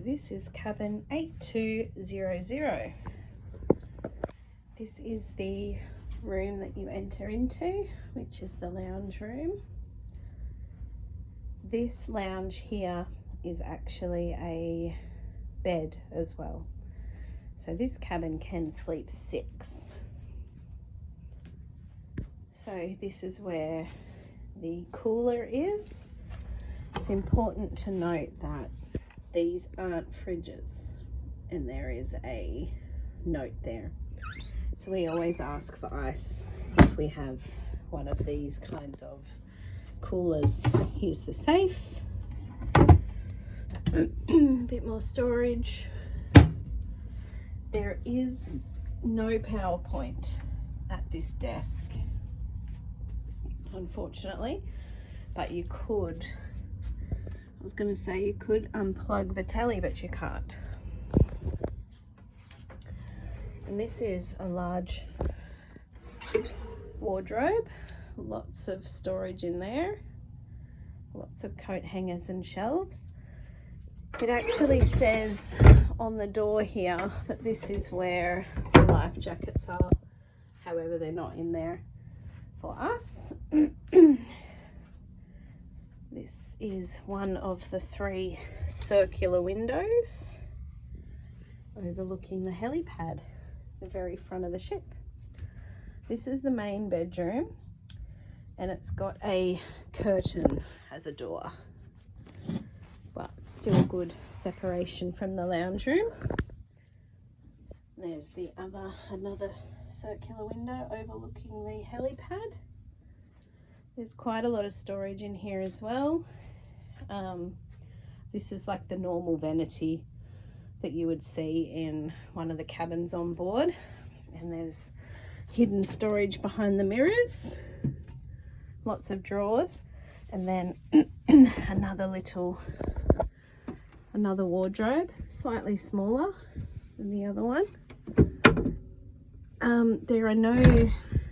this is cabin 8200. This is the room that you enter into, which is the lounge room. This lounge here is actually a bed as well. So this cabin can sleep 6. So this is where the cooler is. It's important to note that these aren't fridges, and there is a note there. So we always ask for ice if we have one of these kinds of coolers. Here's the safe. A bit more storage. There is no PowerPoint at this desk, unfortunately, but you could, I was going to say you could unplug the telly, but you can't. And this is a large wardrobe, lots of storage in there, lots of coat hangers and shelves. It actually says on the door here that this is where the life jackets are, however they're not in there for us. This is one of the 3 circular windows overlooking the helipad, the very front of the ship. This is the main bedroom, and it's got a curtain as a door, but still good separation from the lounge room. There's the another circular window overlooking the helipad. There's quite a lot of storage in here as well. This is like the normal vanity that you would see in one of the cabins on board, and there's hidden storage behind the mirrors, lots of drawers, and then another wardrobe, slightly smaller than the other one. There are no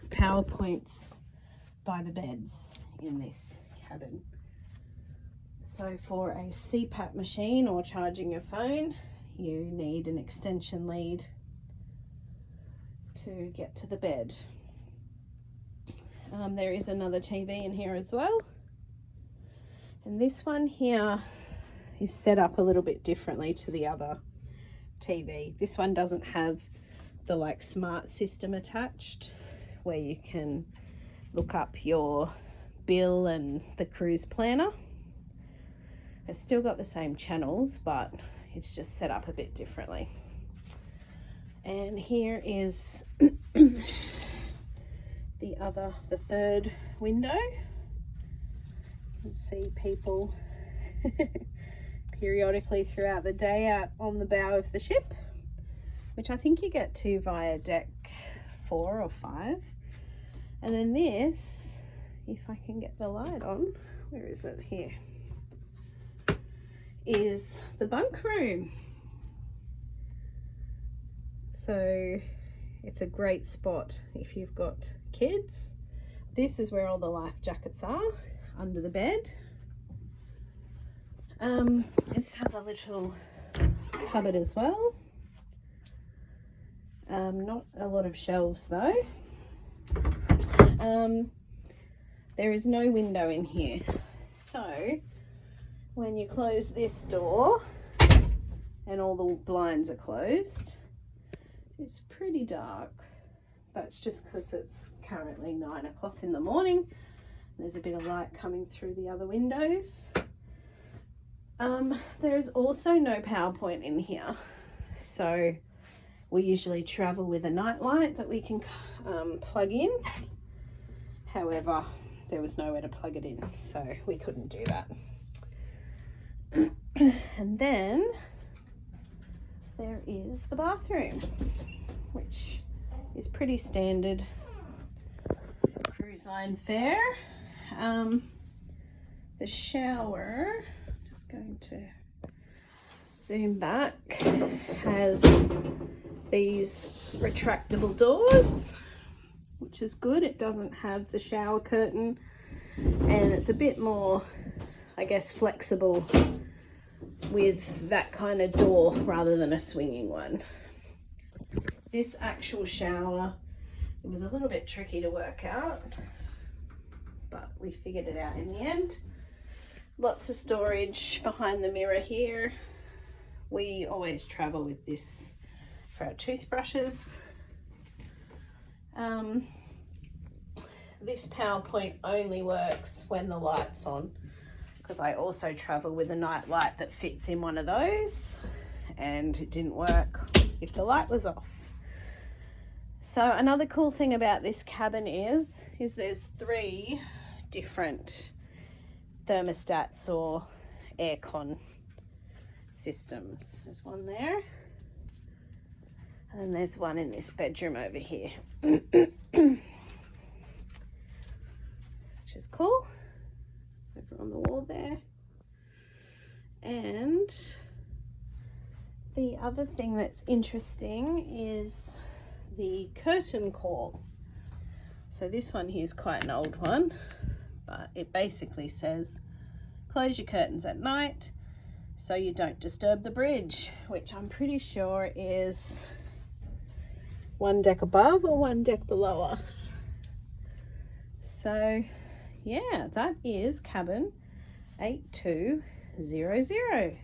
PowerPoints by the beds in this cabin. So for a CPAP machine or charging your phone, you need an extension lead to get to the bed. There is another TV in here as well. And this one here is set up a little bit differently to the other TV. This one doesn't have the like smart system attached where you can look up your bill and the cruise planner. It's still got the same channels, but it's just set up a bit differently. And here is the 3rd window. You can see people periodically throughout the day out on the bow of the ship, which I think you get to via deck 4 or 5. And then this, if I can get the light on, where is it? Here, is the bunk room. So it's a great spot if you've got kids. This is where all the life jackets are, under the bed. This has a little cupboard as well. Not a lot of shelves though. There is no window in here, so when you close this door and all the blinds are closed, it's pretty dark. That's just because it's currently 9 o'clock in the morning. There's a bit of light coming through the other windows. There is also no PowerPoint in here, so we usually travel with a night light that we can plug in. However, there was nowhere to plug it in, so we couldn't do that. And then there is the bathroom, which is pretty standard cruise line fare. The shower, just going to zoom back, has these retractable doors, which is good. It doesn't have the shower curtain, and it's a bit more, I guess, flexible with that kind of door rather than a swinging one. This actual shower, it was a little bit tricky to work out, but we figured it out in the end. Lots of storage behind the mirror here. We always travel with this for our toothbrushes. This PowerPoint only works when the light's on, because I also travel with a night light that fits in one of those, and it didn't work if the light was off. So another cool thing about this cabin is there's 3 different thermostats or aircon systems. There's one there, and there's one in this bedroom over here. Which is cool. Over on the wall there. And the other thing that's interesting is the curtain call. So this one here is quite an old one, but it basically says close your curtains at night so you don't disturb the bridge, which I'm pretty sure is 1 deck above or 1 deck below us. So yeah, that is cabin 8200.